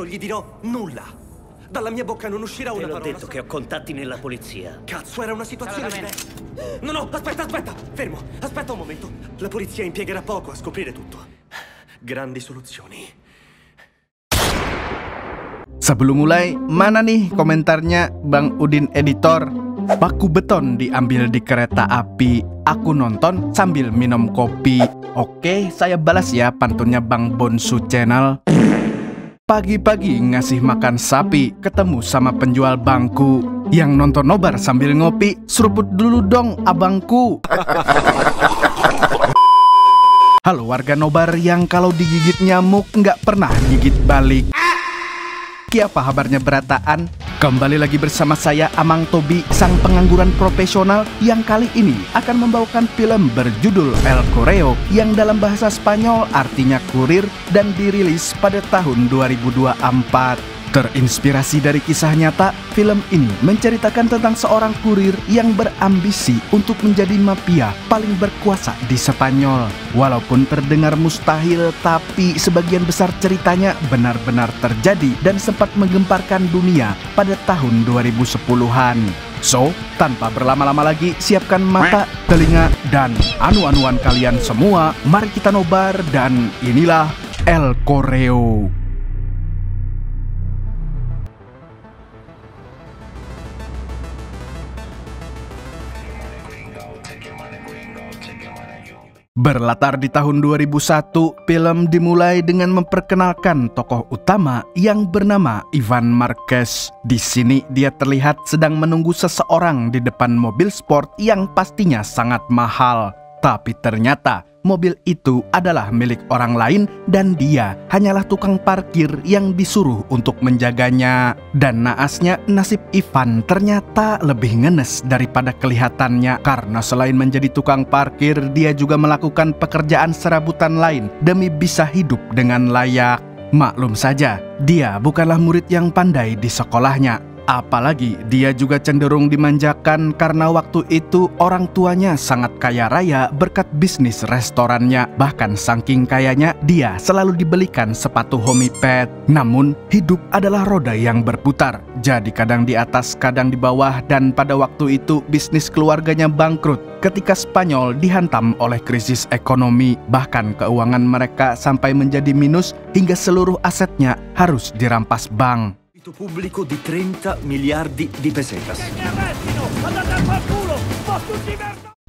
non gli dirò nulla. Dalla mia bocca non uscirà una Te l'ho parola. detto che ho contatti nella polizia. Cazzo, era una situazione No, no, aspetta, fermo. Aspetta un momento. La polizia impiegherà poco a scoprire tutto. Grandi soluzioni. Sebelum mulai, mana nih komentarnya Bang Udin Editor? Paku beton diambil di kereta api. Aku nonton sambil minum kopi. Oke, saya balas ya pantunnya Bang Bonsu Channel. Pagi-pagi ngasih makan sapi, ketemu sama penjual bangku. Yang nonton nobar sambil ngopi, seruput dulu dong abangku. Halo warga nobar yang kalau digigit nyamuk nggak pernah gigit balik. Apa kabarnya berataan? Kembali lagi bersama saya Amang Tobi, sang pengangguran profesional yang kali ini akan membawakan film berjudul El Correo yang dalam bahasa Spanyol artinya kurir dan dirilis pada tahun 2024. Terinspirasi dari kisah nyata, film ini menceritakan tentang seorang kurir yang berambisi untuk menjadi mafia paling berkuasa di Spanyol. Walaupun terdengar mustahil, tapi sebagian besar ceritanya benar-benar terjadi dan sempat menggemparkan dunia pada tahun 2010-an. So, tanpa berlama-lama lagi, siapkan mata, telinga, dan anu-anuan kalian semua. Mari kita nobar dan inilah El Correo. Berlatar di tahun 2001, film dimulai dengan memperkenalkan tokoh utama yang bernama Ivan Marquez. Di sini dia terlihat sedang menunggu seseorang di depan mobil sport yang pastinya sangat mahal. Tapi ternyata mobil itu adalah milik orang lain dan dia hanyalah tukang parkir yang disuruh untuk menjaganya. Dan naasnya nasib Ivan ternyata lebih ngenes daripada kelihatannya, karena selain menjadi tukang parkir, dia juga melakukan pekerjaan serabutan lain demi bisa hidup dengan layak. Maklum saja, dia bukanlah murid yang pandai di sekolahnya. Apalagi dia juga cenderung dimanjakan karena waktu itu orang tuanya sangat kaya raya berkat bisnis restorannya. Bahkan saking kayanya dia selalu dibelikan sepatu homiped. Namun hidup adalah roda yang berputar, jadi kadang di atas kadang di bawah, dan pada waktu itu bisnis keluarganya bangkrut ketika Spanyol dihantam oleh krisis ekonomi. Bahkan keuangan mereka sampai menjadi minus hingga seluruh asetnya harus dirampas bank. Pubblico di 30 miliardi di pesetas.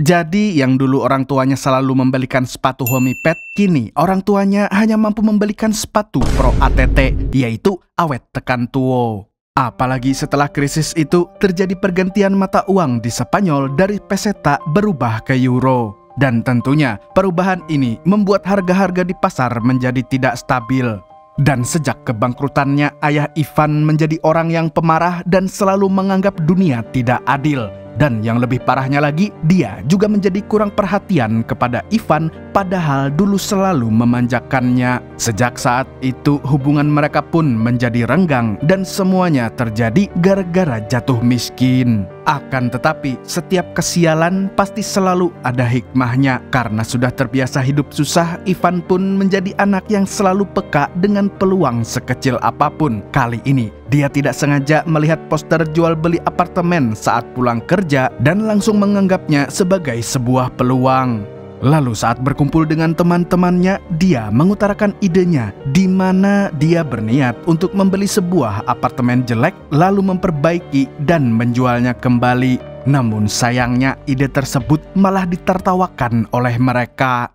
Jadi yang dulu orang tuanya selalu membelikan sepatu homiped, kini orang tuanya hanya mampu membelikan sepatu pro ATT, yaitu awet tekan tuo. Apalagi setelah krisis itu terjadi pergantian mata uang di Spanyol dari peseta berubah ke euro. Dan tentunya perubahan ini membuat harga-harga di pasar menjadi tidak stabil. Dan sejak kebangkrutannya, ayah Ivan menjadi orang yang pemarah dan selalu menganggap dunia tidak adil. Dan yang lebih parahnya lagi, dia juga menjadi kurang perhatian kepada Ivan, padahal dulu selalu memanjakannya. Sejak saat itu, hubungan mereka pun menjadi renggang dan semuanya terjadi gara-gara jatuh miskin. Akan tetapi, setiap kesialan pasti selalu ada hikmahnya. Karena sudah terbiasa hidup susah, Ivan pun menjadi anak yang selalu peka dengan peluang sekecil apapun. Kali ini, dia tidak sengaja melihat poster jual beli apartemen saat pulang kerja dan langsung menganggapnya sebagai sebuah peluang. Lalu saat berkumpul dengan teman-temannya, dia mengutarakan idenya di mana dia berniat untuk membeli sebuah apartemen jelek lalu memperbaiki dan menjualnya kembali. Namun sayangnya ide tersebut malah ditertawakan oleh mereka.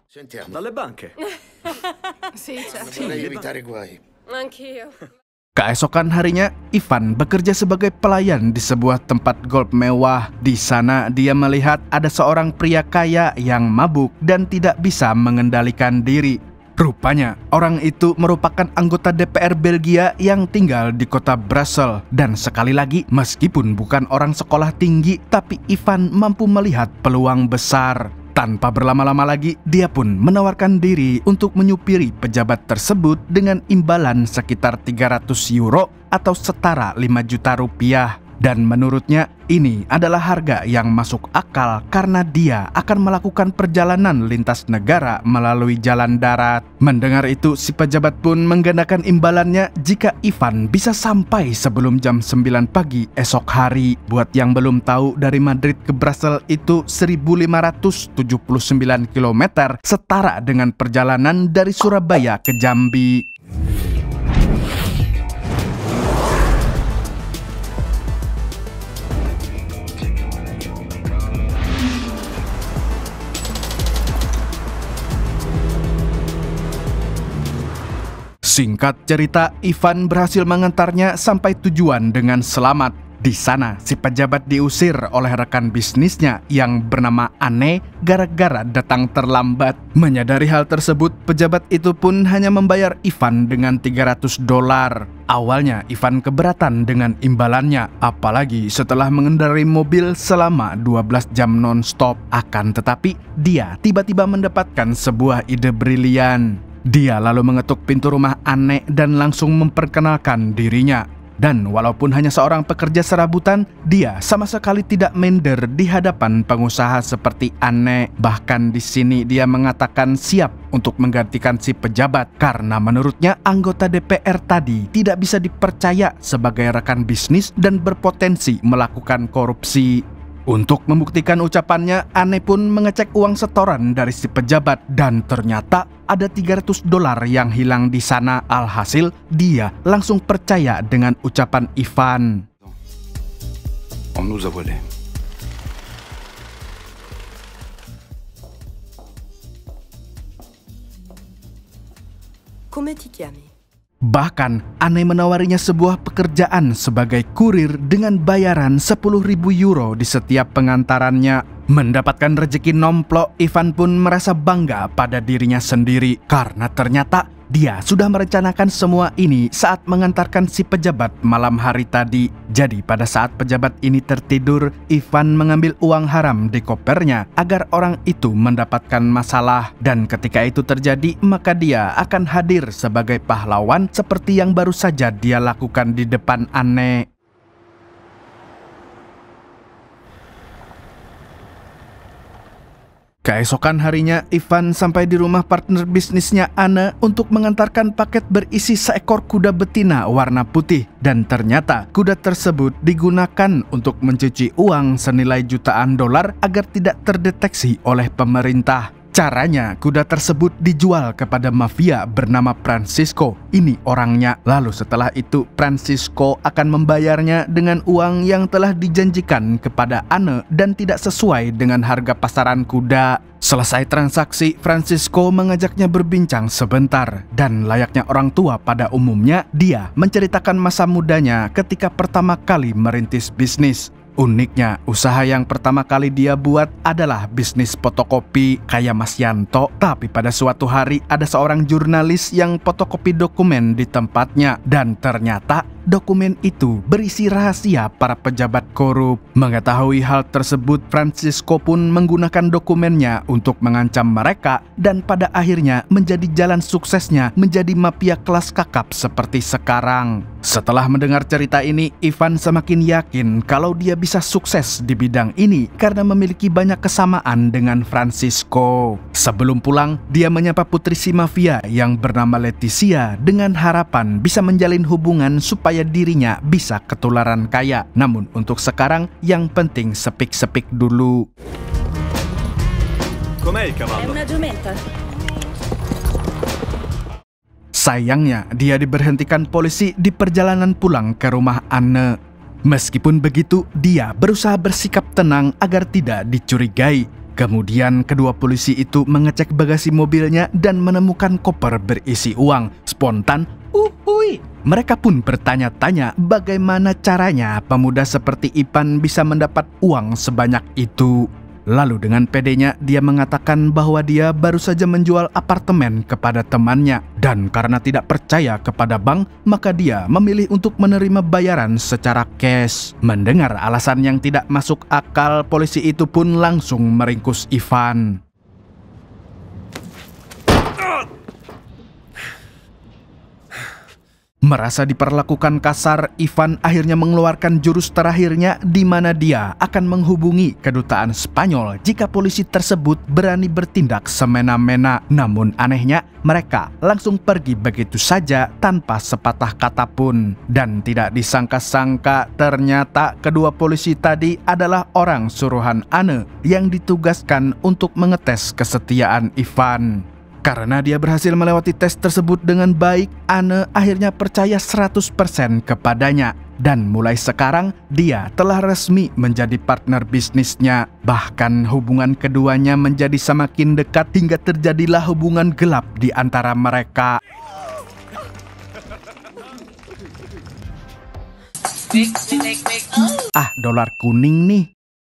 Dalle banche. Sì, certo. Vorrei evitare guai. Anch'io. Keesokan harinya, Ivan bekerja sebagai pelayan di sebuah tempat golf mewah. Di sana, dia melihat ada seorang pria kaya yang mabuk dan tidak bisa mengendalikan diri. Rupanya, orang itu merupakan anggota DPR Belgia yang tinggal di kota Brussels. Dan sekali lagi, meskipun bukan orang sekolah tinggi, tapi Ivan mampu melihat peluang besar. Tanpa berlama-lama lagi, dia pun menawarkan diri untuk menyupiri pejabat tersebut dengan imbalan sekitar 300 euro atau setara 5 juta rupiah. Dan menurutnya ini adalah harga yang masuk akal karena dia akan melakukan perjalanan lintas negara melalui jalan darat. Mendengar itu, si pejabat pun menggandakan imbalannya jika Ivan bisa sampai sebelum jam 9 pagi esok hari. Buat yang belum tahu, dari Madrid ke Brussels itu 1579 km, setara dengan perjalanan dari Surabaya ke Jambi. Singkat cerita, Ivan berhasil mengantarnya sampai tujuan dengan selamat. Di sana, si pejabat diusir oleh rekan bisnisnya yang bernama Anne gara-gara datang terlambat. Menyadari hal tersebut, pejabat itu pun hanya membayar Ivan dengan $300. Awalnya, Ivan keberatan dengan imbalannya, apalagi setelah mengendarai mobil selama 12 jam non-stop. Akan tetapi, dia tiba-tiba mendapatkan sebuah ide brilian. Dia lalu mengetuk pintu rumah Anne dan langsung memperkenalkan dirinya. Dan walaupun hanya seorang pekerja serabutan, dia sama sekali tidak minder di hadapan pengusaha seperti Anne. Bahkan di sini dia mengatakan siap untuk menggantikan si pejabat karena menurutnya anggota DPR tadi tidak bisa dipercaya sebagai rekan bisnis dan berpotensi melakukan korupsi. Untuk membuktikan ucapannya, Anne pun mengecek uang setoran dari si pejabat dan ternyata ada $300 yang hilang di sana. Alhasil, dia langsung percaya dengan ucapan Ivan. On nous a volé. Come ti chiami? Bahkan, Anne menawarinya sebuah pekerjaan sebagai kurir dengan bayaran 10.000 euro di setiap pengantarannya. Mendapatkan rezeki nomplok, Ivan pun merasa bangga pada dirinya sendiri karena ternyata dia sudah merencanakan semua ini saat mengantarkan si pejabat malam hari tadi. Jadi pada saat pejabat ini tertidur, Ivan mengambil uang haram di kopernya agar orang itu mendapatkan masalah. Dan ketika itu terjadi, maka dia akan hadir sebagai pahlawan seperti yang baru saja dia lakukan di depan Anne. Keesokan harinya, Ivan sampai di rumah partner bisnisnya Anne untuk mengantarkan paket berisi seekor kuda betina warna putih. Dan ternyata kuda tersebut digunakan untuk mencuci uang senilai jutaan dolar agar tidak terdeteksi oleh pemerintah. Caranya, kuda tersebut dijual kepada mafia bernama Francisco. Ini orangnya. Lalu setelah itu, Francisco akan membayarnya dengan uang yang telah dijanjikan kepada Anne dan tidak sesuai dengan harga pasaran kuda. Selesai transaksi, Francisco mengajaknya berbincang sebentar. Dan layaknya orang tua pada umumnya, dia menceritakan masa mudanya ketika pertama kali merintis bisnis. Uniknya, usaha yang pertama kali dia buat adalah bisnis fotokopi kayak Mas Yanto. Tapi pada suatu hari ada seorang jurnalis yang fotokopi dokumen di tempatnya. Dan ternyata dokumen itu berisi rahasia para pejabat korup. Mengetahui hal tersebut, Francisco pun menggunakan dokumennya untuk mengancam mereka. Dan pada akhirnya menjadi jalan suksesnya menjadi mafia kelas kakap seperti sekarang. Setelah mendengar cerita ini, Ivan semakin yakin kalau dia bisa sukses di bidang ini karena memiliki banyak kesamaan dengan Francisco. Sebelum pulang, dia menyapa putri si mafia yang bernama Leticia dengan harapan bisa menjalin hubungan supaya dirinya bisa ketularan kaya. Namun untuk sekarang, yang penting sepik-sepik dulu. Com'è il cavallo? È una giumenta. Sayangnya, dia diberhentikan polisi di perjalanan pulang ke rumah Anne. Meskipun begitu, dia berusaha bersikap tenang agar tidak dicurigai. Kemudian kedua polisi itu mengecek bagasi mobilnya dan menemukan koper berisi uang. Spontan, mereka pun bertanya-tanya bagaimana caranya pemuda seperti Ivan bisa mendapat uang sebanyak itu. Lalu dengan pedenya dia mengatakan bahwa dia baru saja menjual apartemen kepada temannya. Dan karena tidak percaya kepada bank, maka dia memilih untuk menerima bayaran secara cash. Mendengar alasan yang tidak masuk akal, polisi itu pun langsung meringkus Ivan. Merasa diperlakukan kasar, Ivan akhirnya mengeluarkan jurus terakhirnya di mana dia akan menghubungi kedutaan Spanyol jika polisi tersebut berani bertindak semena-mena. Namun anehnya, mereka langsung pergi begitu saja tanpa sepatah kata pun. Dan tidak disangka-sangka, ternyata kedua polisi tadi adalah orang suruhan Anne yang ditugaskan untuk mengetes kesetiaan Ivan. Karena dia berhasil melewati tes tersebut dengan baik, Anne akhirnya percaya 100% kepadanya. Dan mulai sekarang, dia telah resmi menjadi partner bisnisnya. Bahkan hubungan keduanya menjadi semakin dekat hingga terjadilah hubungan gelap di antara mereka. Dolar kuning nih.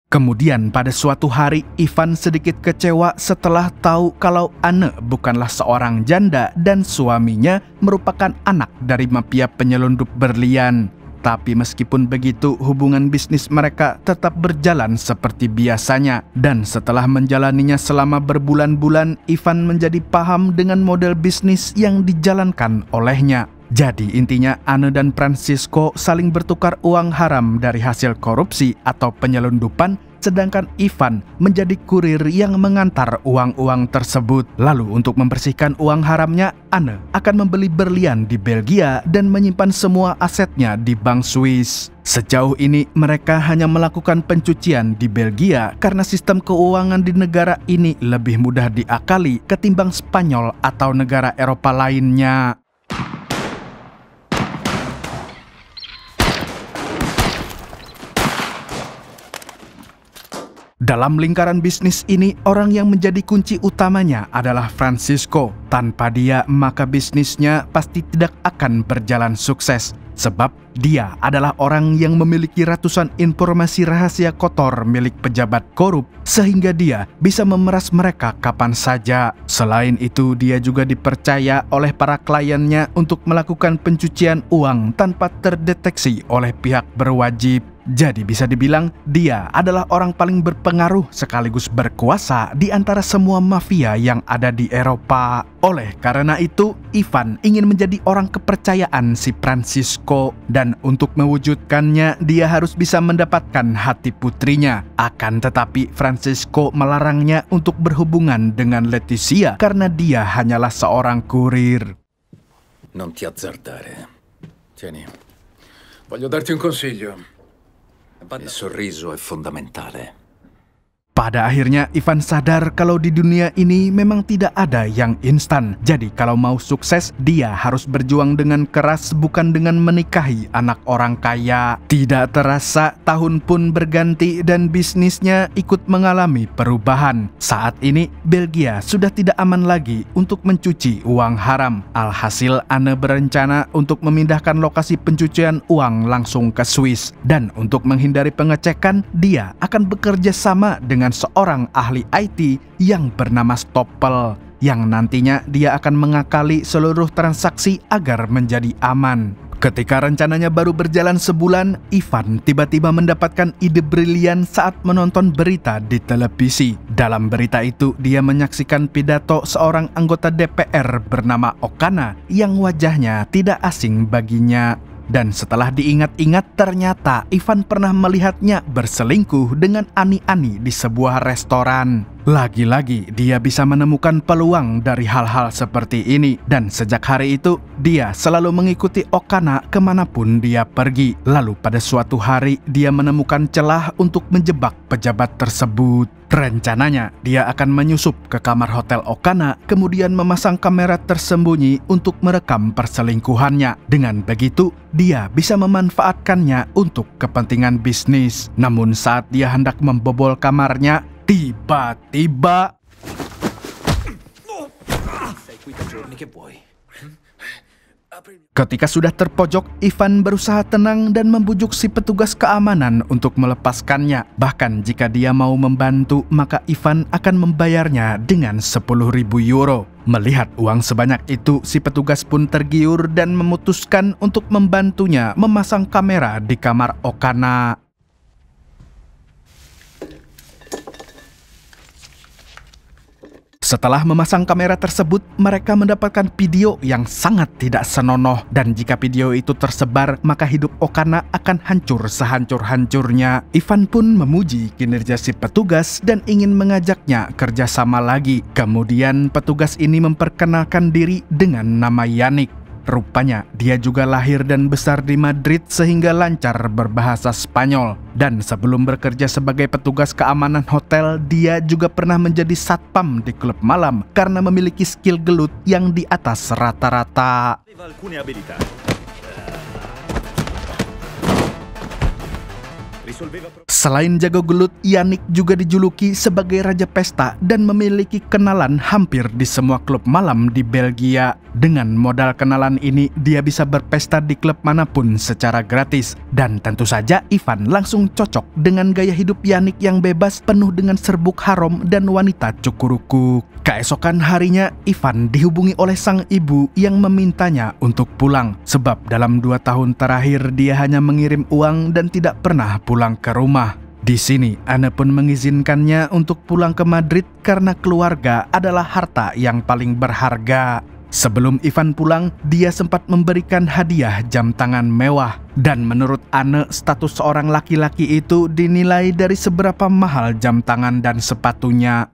Kemudian pada suatu hari, Ivan sedikit kecewa setelah tahu kalau Anne bukanlah seorang janda dan suaminya merupakan anak dari mafia penyelundup berlian. Tapi meskipun begitu, hubungan bisnis mereka tetap berjalan seperti biasanya. Dan setelah menjalaninya selama berbulan-bulan, Ivan menjadi paham dengan model bisnis yang dijalankan olehnya. Jadi intinya Anne dan Francisco saling bertukar uang haram dari hasil korupsi atau penyelundupan, sedangkan Ivan menjadi kurir yang mengantar uang-uang tersebut. Lalu untuk membersihkan uang haramnya, Anne akan membeli berlian di Belgia dan menyimpan semua asetnya di bank Swiss. Sejauh ini mereka hanya melakukan pencucian di Belgia karena sistem keuangan di negara ini lebih mudah diakali ketimbang Spanyol atau negara Eropa lainnya. Dalam lingkaran bisnis ini, orang yang menjadi kunci utamanya adalah Francisco. Tanpa dia, maka bisnisnya pasti tidak akan berjalan sukses. Sebab dia adalah orang yang memiliki ratusan informasi rahasia kotor milik pejabat korup, sehingga dia bisa memeras mereka kapan saja. Selain itu, dia juga dipercaya oleh para kliennya untuk melakukan pencucian uang tanpa terdeteksi oleh pihak berwajib. Jadi bisa dibilang dia adalah orang paling berpengaruh sekaligus berkuasa di antara semua mafia yang ada di Eropa. Oleh karena itu, Ivan ingin menjadi orang kepercayaan si Francisco, dan untuk mewujudkannya dia harus bisa mendapatkan hati putrinya. Akan tetapi Francisco melarangnya untuk berhubungan dengan Leticia karena dia hanyalah seorang kurir. Non ti azzardare. Tieni, voglio darti un consiglio. Il sorriso è fondamentale. Pada akhirnya Ivan sadar kalau di dunia ini memang tidak ada yang instan. Jadi kalau mau sukses, dia harus berjuang dengan keras, bukan dengan menikahi anak orang kaya. Tidak terasa tahun pun berganti dan bisnisnya ikut mengalami perubahan. Saat ini Belgia sudah tidak aman lagi untuk mencuci uang haram. Alhasil Anne berencana untuk memindahkan lokasi pencucian uang langsung ke Swiss. Dan untuk menghindari pengecekan, dia akan bekerja sama dengan seorang ahli IT yang bernama Stoppel, yang nantinya dia akan mengakali seluruh transaksi agar menjadi aman. Ketika rencananya baru berjalan sebulan, Ivan tiba-tiba mendapatkan ide brilian saat menonton berita di televisi. Dalam berita itu, dia menyaksikan pidato seorang anggota DPR bernama Ocana yang wajahnya tidak asing baginya. Dan setelah diingat-ingat, ternyata Ivan pernah melihatnya berselingkuh dengan Ani-Ani di sebuah restoran. Lagi-lagi dia bisa menemukan peluang dari hal-hal seperti ini. Dan sejak hari itu, dia selalu mengikuti Ocana kemanapun dia pergi. Lalu pada suatu hari, dia menemukan celah untuk menjebak pejabat tersebut. Rencananya, dia akan menyusup ke kamar hotel Ocana, kemudian memasang kamera tersembunyi untuk merekam perselingkuhannya. Dengan begitu, dia bisa memanfaatkannya untuk kepentingan bisnis. Namun saat dia hendak membobol kamarnya, tiba-tiba ketika sudah terpojok, Ivan berusaha tenang dan membujuk si petugas keamanan untuk melepaskannya. Bahkan jika dia mau membantu, maka Ivan akan membayarnya dengan 10.000 euro. Melihat uang sebanyak itu, si petugas pun tergiur dan memutuskan untuk membantunya memasang kamera di kamar Ocana. Setelah memasang kamera tersebut, mereka mendapatkan video yang sangat tidak senonoh. Dan jika video itu tersebar, maka hidup Okana akan hancur sehancur-hancurnya. Ivan pun memuji kinerja si petugas dan ingin mengajaknya kerjasama lagi. Kemudian petugas ini memperkenalkan diri dengan nama Yannick. Rupanya dia juga lahir dan besar di Madrid sehingga lancar berbahasa Spanyol. Dan sebelum bekerja sebagai petugas keamanan hotel, dia juga pernah menjadi satpam di klub malam karena memiliki skill gelut yang di atas rata-rata. Selain jago gelut, Yannick juga dijuluki sebagai raja pesta dan memiliki kenalan hampir di semua klub malam di Belgia. Dengan modal kenalan ini, dia bisa berpesta di klub manapun secara gratis. Dan tentu saja Ivan langsung cocok dengan gaya hidup Yannick yang bebas, penuh dengan serbuk harom dan wanita cukurukuk. Keesokan harinya, Ivan dihubungi oleh sang ibu yang memintanya untuk pulang. Sebab dalam 2 tahun terakhir dia hanya mengirim uang dan tidak pernah pulang ke rumah. Di sini, Anne pun mengizinkannya untuk pulang ke Madrid karena keluarga adalah harta yang paling berharga. Sebelum Ivan pulang, dia sempat memberikan hadiah jam tangan mewah. Dan menurut Anne, status seorang laki-laki itu dinilai dari seberapa mahal jam tangan dan sepatunya.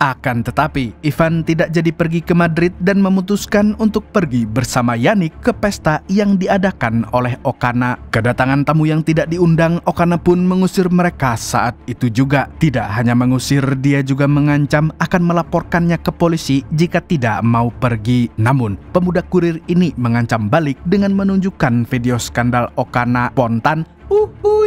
Akan tetapi, Ivan tidak jadi pergi ke Madrid dan memutuskan untuk pergi bersama Yannick ke pesta yang diadakan oleh Okana. Kedatangan tamu yang tidak diundang, Okana pun mengusir mereka saat itu juga. Tidak hanya mengusir, dia juga mengancam akan melaporkannya ke polisi jika tidak mau pergi. Namun, pemuda kurir ini mengancam balik dengan menunjukkan video skandal Okana spontan.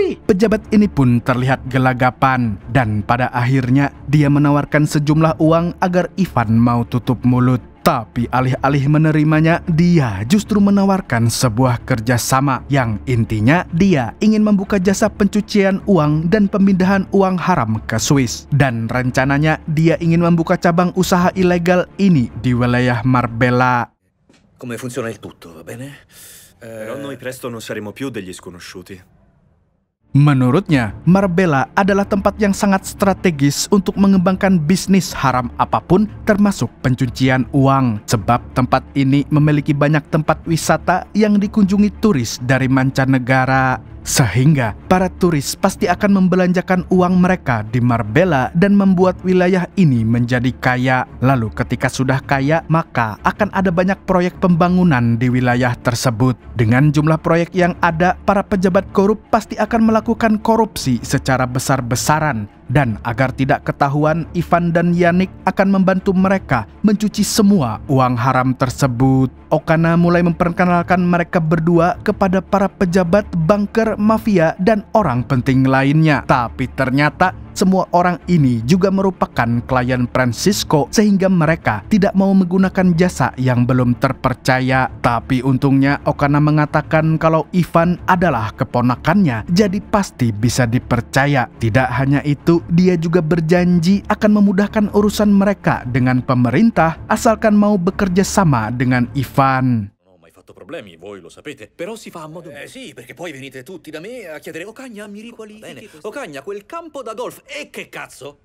Pejabat ini pun terlihat gelagapan dan pada akhirnya dia menawarkan sejumlah uang agar Ivan mau tutup mulut. Tapi alih-alih menerimanya, dia justru menawarkan sebuah kerjasama yang intinya dia ingin membuka jasa pencucian uang dan pemindahan uang haram ke Swiss. Dan rencananya dia ingin membuka cabang usaha ilegal ini di wilayah Marbella. Come funziona il tutto, va bene? Però noi presto non saremo più degli sconosciuti. Menurutnya, Marbella adalah tempat yang sangat strategis untuk mengembangkan bisnis haram apapun termasuk pencucian uang. Sebab tempat ini memiliki banyak tempat wisata yang dikunjungi turis dari mancanegara. Sehingga para turis pasti akan membelanjakan uang mereka di Marbella dan membuat wilayah ini menjadi kaya. Lalu ketika sudah kaya, maka akan ada banyak proyek pembangunan di wilayah tersebut. Dengan jumlah proyek yang ada, para pejabat korup pasti akan melakukan korupsi secara besar-besaran. Dan agar tidak ketahuan, Ivan dan Yannick akan membantu mereka mencuci semua uang haram tersebut. Okana mulai memperkenalkan mereka berdua kepada para pejabat, banker, mafia, dan orang penting lainnya. Tapi ternyata semua orang ini juga merupakan klien Francisco sehingga mereka tidak mau menggunakan jasa yang belum terpercaya. Tapi untungnya Okana mengatakan kalau Ivan adalah keponakannya, jadi pasti bisa dipercaya. Tidak hanya itu, dia juga berjanji akan memudahkan urusan mereka dengan pemerintah asalkan mau bekerja sama dengan Ivan. Problemi, voi lo sapete, però si fa a modo sì, perché poi venite tutti da me a chiedere Ocagna mi riqualifichi. Ocagna, quel campo da golf, e che cazzo?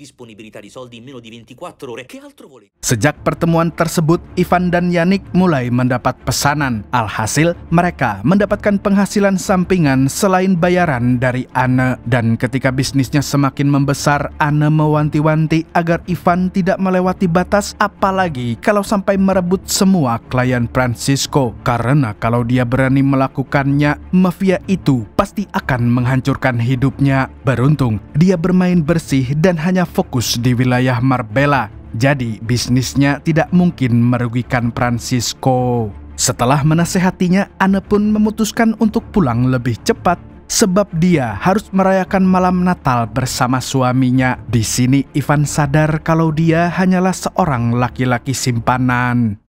Disponibilità di soldi in meno di 24 ore. Che altro volete? Sejak pertemuan tersebut, Ivan dan Yannick mulai mendapat pesanan. Alhasil, mereka mendapatkan penghasilan sampingan selain bayaran dari Anne. Dan ketika bisnisnya semakin membesar, Anne mewanti-wanti agar Ivan tidak melewati batas, apalagi kalau sampai merebut semua klien Francisco. Karena kalau dia berani melakukannya, mafia itu pasti akan menghancurkan hidupnya. Beruntung, dia bermain bersih dan hanya fokus di wilayah Marbella. Jadi bisnisnya tidak mungkin merugikan Francisco. Setelah menasehatinya, Anne pun memutuskan untuk pulang lebih cepat sebab dia harus merayakan malam Natal bersama suaminya. Di sini Ivan sadar kalau dia hanyalah seorang laki-laki simpanan.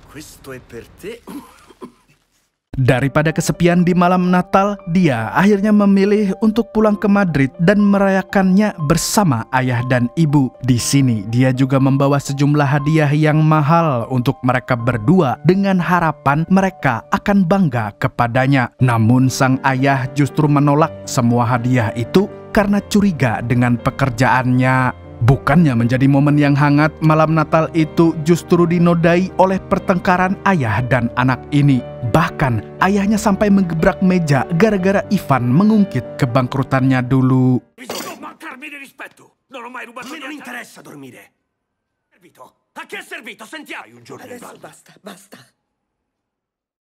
Questo è per te. Daripada kesepian di malam Natal, dia akhirnya memilih untuk pulang ke Madrid dan merayakannya bersama ayah dan ibu. Di sini, dia juga membawa sejumlah hadiah yang mahal untuk mereka berdua dengan harapan mereka akan bangga kepadanya. Namun sang ayah justru menolak semua hadiah itu karena curiga dengan pekerjaannya. Bukannya menjadi momen yang hangat, malam Natal itu justru dinodai oleh pertengkaran ayah dan anak ini. Bahkan ayahnya sampai menggebrak meja gara-gara Ivan mengungkit kebangkrutannya dulu. Non interessa dormire. A che è servito? Sentiamo un giorno. Adesso basta.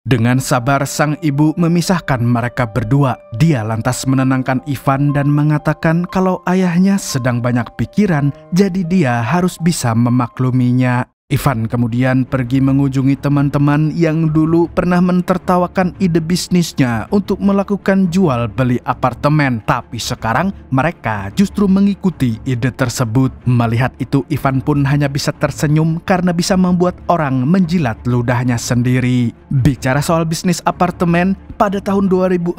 Dengan sabar sang ibu memisahkan mereka berdua. Dia lantas menenangkan Ivan dan mengatakan kalau ayahnya sedang banyak pikiran, jadi dia harus bisa memakluminya. Ivan kemudian pergi mengunjungi teman-teman yang dulu pernah mentertawakan ide bisnisnya untuk melakukan jual beli apartemen. Tapi sekarang mereka justru mengikuti ide tersebut. Melihat itu, Ivan pun hanya bisa tersenyum karena bisa membuat orang menjilat ludahnya sendiri. Bicara soal bisnis apartemen, pada tahun 2004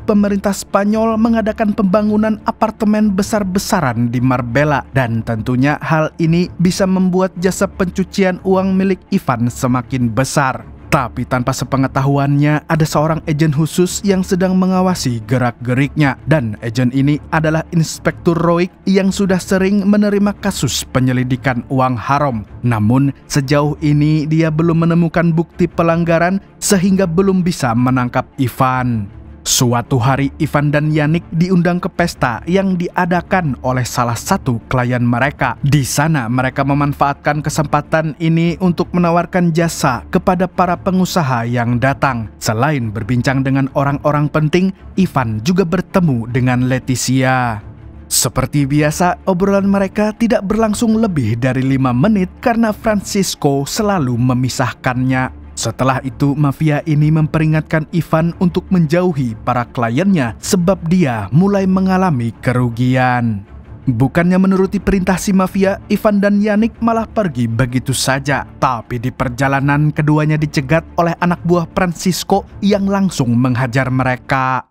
pemerintah Spanyol mengadakan pembangunan apartemen besar-besaran di Marbella, dan tentunya hal ini bisa membuat jasa pencucian uang milik Ivan semakin besar. Tapi tanpa sepengetahuannya, ada seorang agen khusus yang sedang mengawasi gerak-geriknya. Dan agen ini adalah Inspektur Roig yang sudah sering menerima kasus penyelidikan uang haram. Namun, sejauh ini dia belum menemukan bukti pelanggaran sehingga belum bisa menangkap Ivan. Suatu hari Ivan dan Yannick diundang ke pesta yang diadakan oleh salah satu klien mereka. Di sana mereka memanfaatkan kesempatan ini untuk menawarkan jasa kepada para pengusaha yang datang. Selain berbincang dengan orang-orang penting, Ivan juga bertemu dengan Leticia. Seperti biasa, obrolan mereka tidak berlangsung lebih dari 5 menit karena Francisco selalu memisahkannya. Setelah itu, mafia ini memperingatkan Ivan untuk menjauhi para kliennya sebab dia mulai mengalami kerugian. Bukannya menuruti perintah si mafia, Ivan dan Yannick malah pergi begitu saja. Tapi di perjalanan keduanya dicegat oleh anak buah Francisco yang langsung menghajar mereka.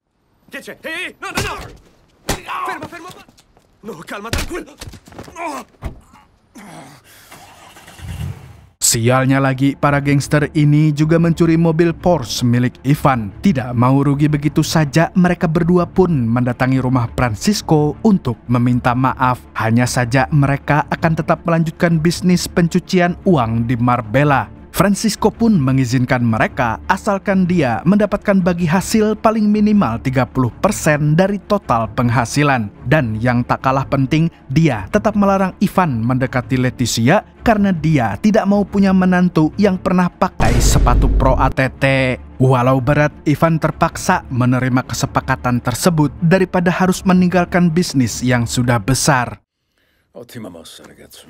Fermo. No, calma, tranquillo. Sialnya lagi, para gangster ini juga mencuri mobil Porsche milik Ivan. Tidak mau rugi begitu saja, mereka berdua pun mendatangi rumah Francisco untuk meminta maaf. Hanya saja mereka akan tetap melanjutkan bisnis pencucian uang di Marbella. Francisco pun mengizinkan mereka asalkan dia mendapatkan bagi hasil paling minimal 30% dari total penghasilan. Dan yang tak kalah penting, dia tetap melarang Ivan mendekati Leticia karena dia tidak mau punya menantu yang pernah pakai sepatu Pro ATT. Walau berat, Ivan terpaksa menerima kesepakatan tersebut daripada harus meninggalkan bisnis yang sudah besar. Ottima mossa, ragazzo.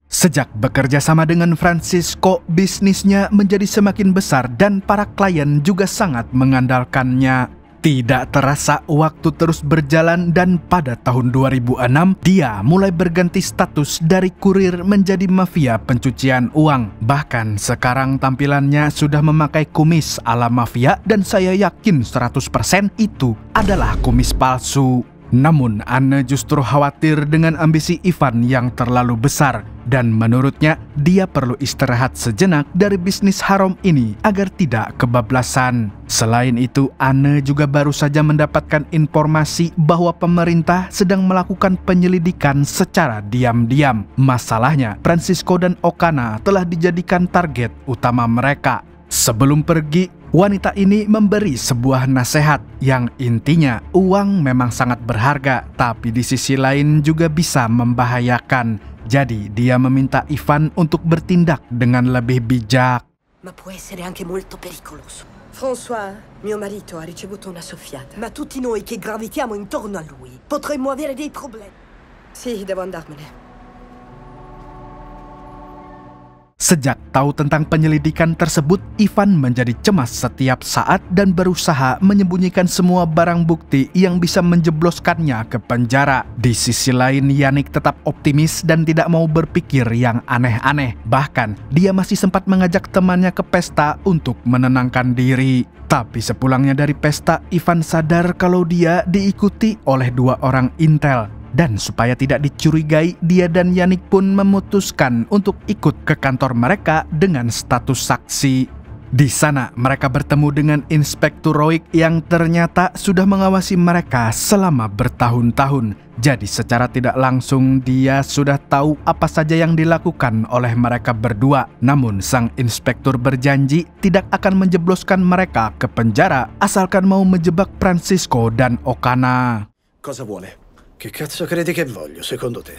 Sejak bekerja sama dengan Francisco, bisnisnya menjadi semakin besar dan para klien juga sangat mengandalkannya. Tidak terasa waktu terus berjalan dan pada tahun 2006 dia mulai berganti status dari kurir menjadi mafia pencucian uang. Bahkan sekarang tampilannya sudah memakai kumis ala mafia dan saya yakin 100% itu adalah kumis palsu. Namun Anne justru khawatir dengan ambisi Ivan yang terlalu besar dan menurutnya dia perlu istirahat sejenak dari bisnis haram ini agar tidak kebablasan. Selain itu, Anne juga baru saja mendapatkan informasi bahwa pemerintah sedang melakukan penyelidikan secara diam-diam. Masalahnya, Francisco dan Okana telah dijadikan target utama mereka. Sebelum pergi, wanita ini memberi sebuah nasihat yang intinya uang memang sangat berharga, tapi di sisi lain juga bisa membahayakan. Jadi dia meminta Ivan untuk bertindak dengan lebih bijak. Ma può essere anche molto pericoloso. François, mio marito, ha ricevuto una soffiata. Ma tutti noi che gravitiamo intorno a lui potremmo avere dei problemi. Sì, devo andarmene. Sejak tahu tentang penyelidikan tersebut, Ivan menjadi cemas setiap saat dan berusaha menyembunyikan semua barang bukti yang bisa menjebloskannya ke penjara. Di sisi lain, Yannick tetap optimis dan tidak mau berpikir yang aneh-aneh. Bahkan, dia masih sempat mengajak temannya ke pesta untuk menenangkan diri. Tapi sepulangnya dari pesta, Ivan sadar kalau dia diikuti oleh 2 orang intel. Dan supaya tidak dicurigai, dia dan Yannick pun memutuskan untuk ikut ke kantor mereka dengan status saksi. Di sana, mereka bertemu dengan Inspektur Roig yang ternyata sudah mengawasi mereka selama bertahun-tahun. Jadi secara tidak langsung dia sudah tahu apa saja yang dilakukan oleh mereka berdua. Namun sang inspektur berjanji tidak akan menjebloskan mereka ke penjara asalkan mau menjebak Francisco dan Okana. Cosa vuole? Che cazzo credi che voglio, secondo te?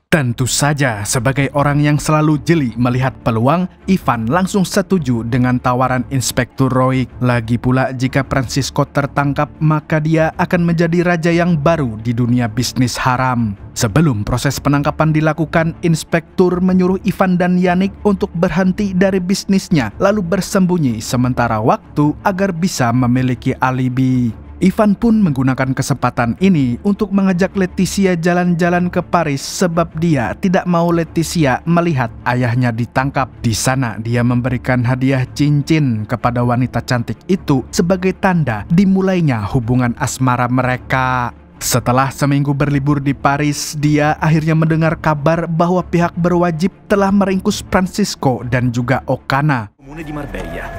Tentu saja, sebagai orang yang selalu jeli melihat peluang, Ivan langsung setuju dengan tawaran Inspektur Roig. Lagi pula, jika Francisco tertangkap, maka dia akan menjadi raja yang baru di dunia bisnis haram. Sebelum proses penangkapan dilakukan, Inspektur menyuruh Ivan dan Yannick untuk berhenti dari bisnisnya, lalu bersembunyi sementara waktu agar bisa memiliki alibi. Ivan pun menggunakan kesempatan ini untuk mengajak Leticia jalan-jalan ke Paris sebab dia tidak mau Leticia melihat ayahnya ditangkap. Di sana dia memberikan hadiah cincin kepada wanita cantik itu sebagai tanda dimulainya hubungan asmara mereka. Setelah seminggu berlibur di Paris, dia akhirnya mendengar kabar bahwa pihak berwajib telah meringkus Francisco dan juga Okana. Comune di Marbella.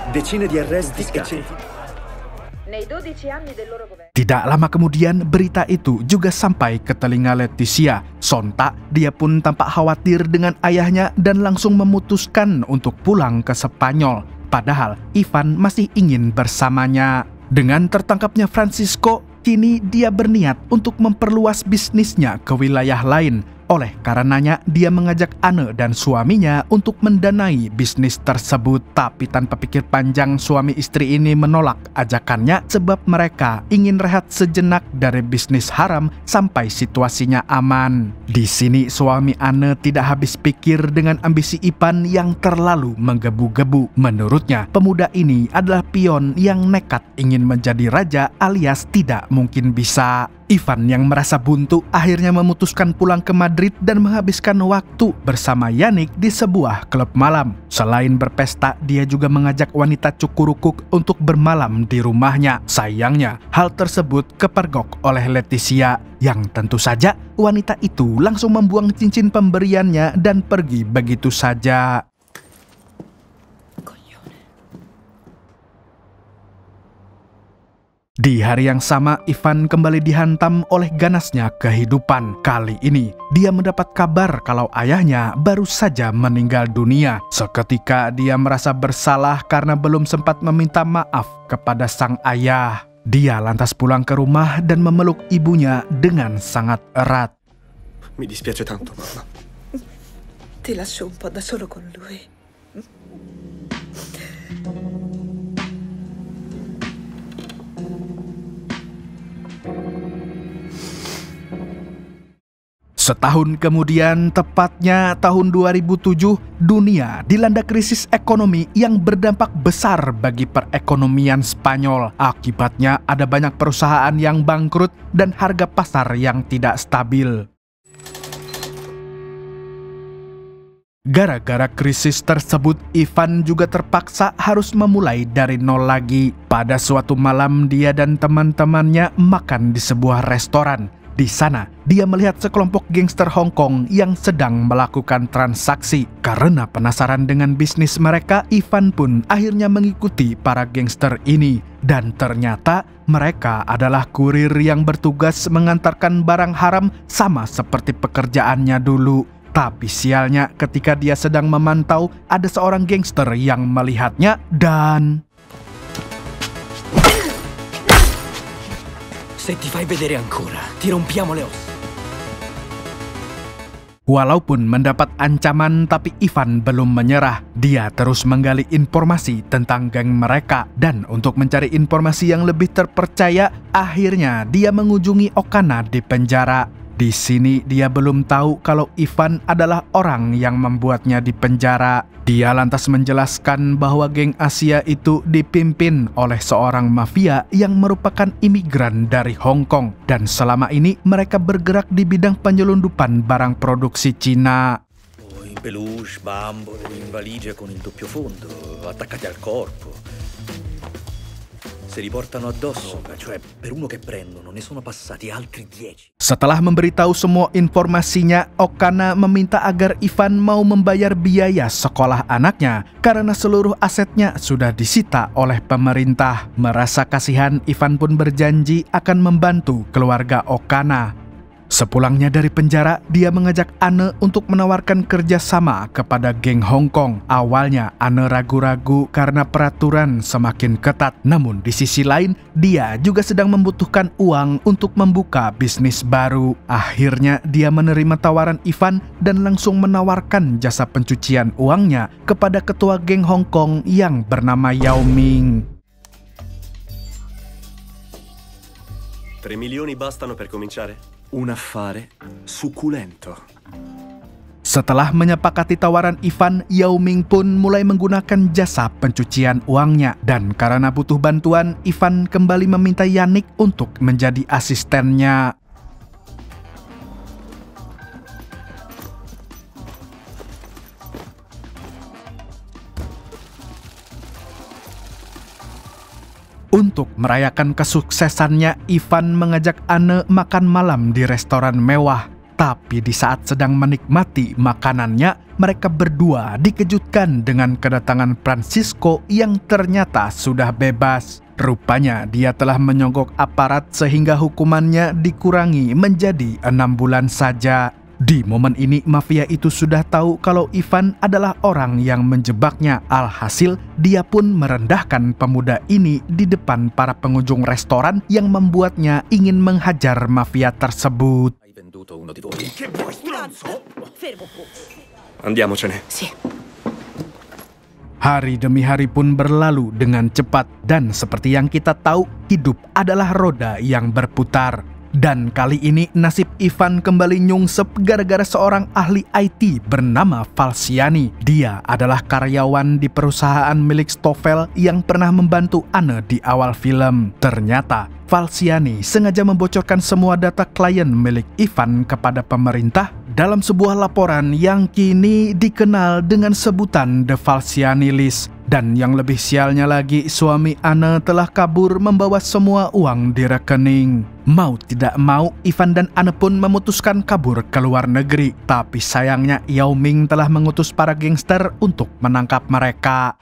Decine di arresti e Tidak lama kemudian, berita itu juga sampai ke telinga Leticia. Sontak, dia pun tampak khawatir dengan ayahnya dan langsung memutuskan untuk pulang ke Spanyol. Padahal, Ivan masih ingin bersamanya. Dengan tertangkapnya Francisco, kini dia berniat untuk memperluas bisnisnya ke wilayah lain. Oleh karenanya, dia mengajak Anne dan suaminya untuk mendanai bisnis tersebut. Tapi tanpa pikir panjang, suami istri ini menolak ajakannya sebab mereka ingin rehat sejenak dari bisnis haram sampai situasinya aman. Di sini, suami Anne tidak habis pikir dengan ambisi Ivan yang terlalu menggebu-gebu. Menurutnya, pemuda ini adalah pion yang nekat ingin menjadi raja alias tidak mungkin bisa. Ivan yang merasa buntu akhirnya memutuskan pulang ke Madrid dan menghabiskan waktu bersama Yannick di sebuah klub malam. Selain berpesta, dia juga mengajak wanita cukurukuk untuk bermalam di rumahnya. Sayangnya, hal tersebut kepergok oleh Leticia, yang tentu saja wanita itu langsung membuang cincin pemberiannya dan pergi begitu saja. Di hari yang sama, Ivan kembali dihantam oleh ganasnya kehidupan. Kali ini, dia mendapat kabar kalau ayahnya baru saja meninggal dunia. Seketika dia merasa bersalah karena belum sempat meminta maaf kepada sang ayah. Dia lantas pulang ke rumah dan memeluk ibunya dengan sangat erat. Mi dispiace tanto, mamma. Ti lascio un po' da solo con lui. Setahun kemudian, tepatnya tahun 2007, dunia dilanda krisis ekonomi yang berdampak besar bagi perekonomian Spanyol. Akibatnya ada banyak perusahaan yang bangkrut dan harga pasar yang tidak stabil. Gara-gara krisis tersebut, Ivan juga terpaksa harus memulai dari nol lagi. Pada suatu malam, dia dan teman-temannya makan di sebuah restoran. Di sana, dia melihat sekelompok gangster Hong Kong yang sedang melakukan transaksi. Karena penasaran dengan bisnis mereka, Ivan pun akhirnya mengikuti para gangster ini. Dan ternyata mereka adalah kurir yang bertugas mengantarkan barang haram sama seperti pekerjaannya dulu. Tapi sialnya, ketika dia sedang memantau, ada seorang gangster yang melihatnya dan... Se ti fai vedere ancora, ti rompiamo le ossa. Walaupun mendapat ancaman, tapi Ivan belum menyerah. Dia terus menggali informasi tentang geng mereka. Dan untuk mencari informasi yang lebih terpercaya, akhirnya dia mengunjungi Okana di penjara. Di sini dia belum tahu kalau Ivan adalah orang yang membuatnya dipenjara. Dia lantas menjelaskan bahwa geng Asia itu dipimpin oleh seorang mafia yang merupakan imigran dari Hong Kong. Dan selama ini mereka bergerak di bidang penyelundupan barang produksi Cina. In peluche, bambole, in valigia con il doppio fondo, attaccati al corpo. Se li portano addosso, cioè per uno che prendono, ne sono passati altri 10. Setelah memberitahu semua informasinya, Okana meminta agar Ivan mau membayar biaya sekolah anaknya karena seluruh asetnya sudah disita oleh pemerintah. Merasa kasihan, Ivan pun berjanji akan membantu keluarga Okana. Sepulangnya dari penjara, dia mengajak Anne untuk menawarkan kerjasama kepada geng Hong Kong. Awalnya Anne ragu-ragu karena peraturan semakin ketat. Namun di sisi lain, dia juga sedang membutuhkan uang untuk membuka bisnis baru. Akhirnya dia menerima tawaran Ivan dan langsung menawarkan jasa pencucian uangnya kepada ketua geng Hong Kong yang bernama Yao Ming. 3 milioni bastano per cominciare? Un affare succulento. Setelah menyepakati tawaran Ivan, Yao Ming pun mulai menggunakan jasa pencucian uangnya. Dan karena butuh bantuan, Ivan kembali meminta Yannick untuk menjadi asistennya. Untuk merayakan kesuksesannya, Ivan mengajak Anne makan malam di restoran mewah. Tapi di saat sedang menikmati makanannya, mereka berdua dikejutkan dengan kedatangan Francisco yang ternyata sudah bebas. Rupanya dia telah menyogok aparat sehingga hukumannya dikurangi menjadi 6 bulan saja. Di momen ini, mafia itu sudah tahu kalau Ivan adalah orang yang menjebaknya. Alhasil, dia pun merendahkan pemuda ini di depan para pengunjung restoran yang membuatnya ingin menghajar mafia tersebut. Che vuoi, stronzo? Fermo. Andiamocene. Sì. Hari demi hari pun berlalu dengan cepat. Dan seperti yang kita tahu, hidup adalah roda yang berputar. Dan kali ini nasib Ivan kembali nyungsep gara-gara seorang ahli IT bernama Falciani. Dia adalah karyawan di perusahaan milik Stoffel yang pernah membantu Anne di awal film. Ternyata Falciani sengaja membocorkan semua data klien milik Ivan kepada pemerintah dalam sebuah laporan yang kini dikenal dengan sebutan The Falciani List. Dan yang lebih sialnya lagi, suami Anne telah kabur membawa semua uang di rekening. Mau tidak mau, Ivan dan Anne pun memutuskan kabur ke luar negeri. Tapi sayangnya Yao Ming telah mengutus para gangster untuk menangkap mereka.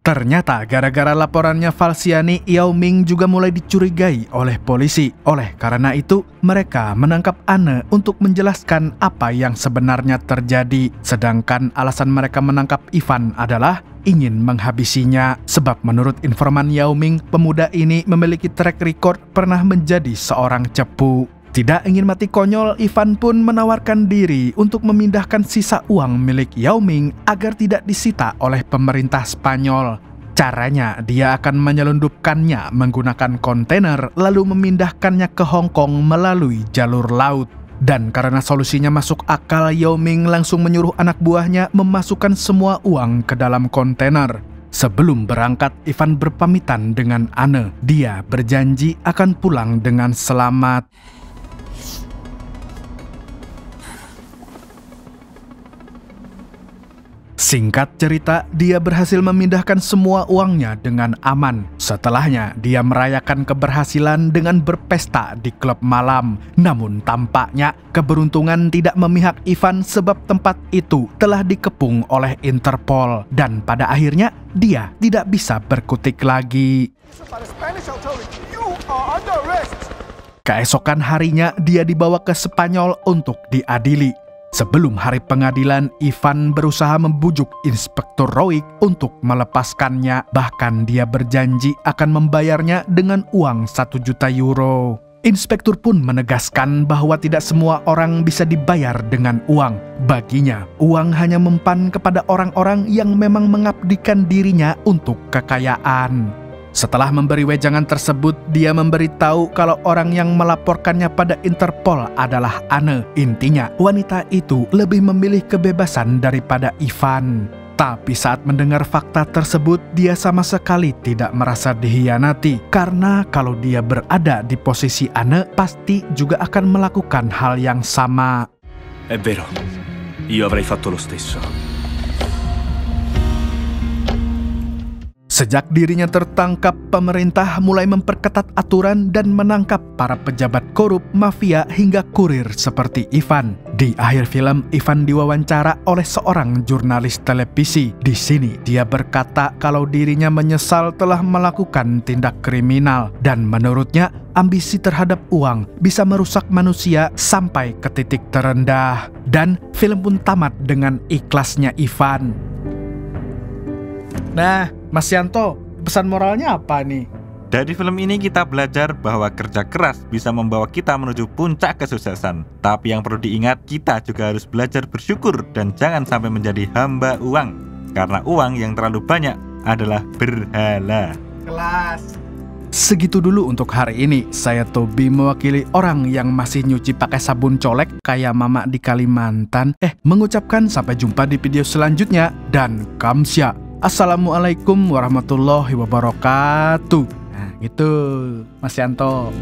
Ternyata gara-gara laporannya Falciani, Yao Ming juga mulai dicurigai oleh polisi. Oleh karena itu, mereka menangkap Anne untuk menjelaskan apa yang sebenarnya terjadi. Sedangkan alasan mereka menangkap Ivan adalah ingin menghabisinya. Sebab menurut informan Yao Ming, pemuda ini memiliki track record pernah menjadi seorang cepu. Tidak ingin mati konyol, Ivan pun menawarkan diri untuk memindahkan sisa uang milik Yao Ming agar tidak disita oleh pemerintah Spanyol. Caranya, dia akan menyelundupkannya menggunakan kontainer lalu memindahkannya ke Hong Kong melalui jalur laut. Dan karena solusinya masuk akal, Yao Ming langsung menyuruh anak buahnya memasukkan semua uang ke dalam kontainer. Sebelum berangkat, Ivan berpamitan dengan Anne. Dia berjanji akan pulang dengan selamat. Singkat cerita, dia berhasil memindahkan semua uangnya dengan aman. Setelahnya, dia merayakan keberhasilan dengan berpesta di klub malam. Namun tampaknya keberuntungan tidak memihak Ivan sebab tempat itu telah dikepung oleh Interpol. Dan pada akhirnya, dia tidak bisa berkutik lagi. Keesokan harinya, dia dibawa ke Spanyol untuk diadili. Sebelum hari pengadilan, Ivan berusaha membujuk Inspektur Roig untuk melepaskannya. Bahkan dia berjanji akan membayarnya dengan uang 1 juta euro. Inspektur pun menegaskan bahwa tidak semua orang bisa dibayar dengan uang. Baginya, uang hanya mempan kepada orang-orang yang memang mengabdikan dirinya untuk kekayaan. Setelah memberi wejangan tersebut, dia memberitahu kalau orang yang melaporkannya pada Interpol adalah Anne. Intinya, wanita itu lebih memilih kebebasan daripada Ivan. Tapi saat mendengar fakta tersebut, dia sama sekali tidak merasa dihianati. Karena kalau dia berada di posisi Anne, pasti juga akan melakukan hal yang sama. È vero, io avrei fatto lo stesso. Sejak dirinya tertangkap, pemerintah mulai memperketat aturan dan menangkap para pejabat korup, mafia, hingga kurir seperti Ivan. Di akhir film, Ivan diwawancara oleh seorang jurnalis televisi. Di sini, dia berkata kalau dirinya menyesal telah melakukan tindak kriminal. Dan menurutnya, ambisi terhadap uang bisa merusak manusia sampai ke titik terendah. Dan film pun tamat dengan ikhlasnya Ivan. Nah, Mas Yanto, pesan moralnya apa nih? Dari film ini kita belajar bahwa kerja keras bisa membawa kita menuju puncak kesuksesan. Tapi yang perlu diingat, kita juga harus belajar bersyukur dan jangan sampai menjadi hamba uang. Karena uang yang terlalu banyak adalah berhala. Kelas. Segitu dulu untuk hari ini. Saya Tobi mewakili orang yang masih nyuci pakai sabun colek kayak mama di Kalimantan. Mengucapkan sampai jumpa di video selanjutnya dan kamsya. Assalamualaikum warahmatullahi wabarakatuh. Nah gitu, Mas Yanto.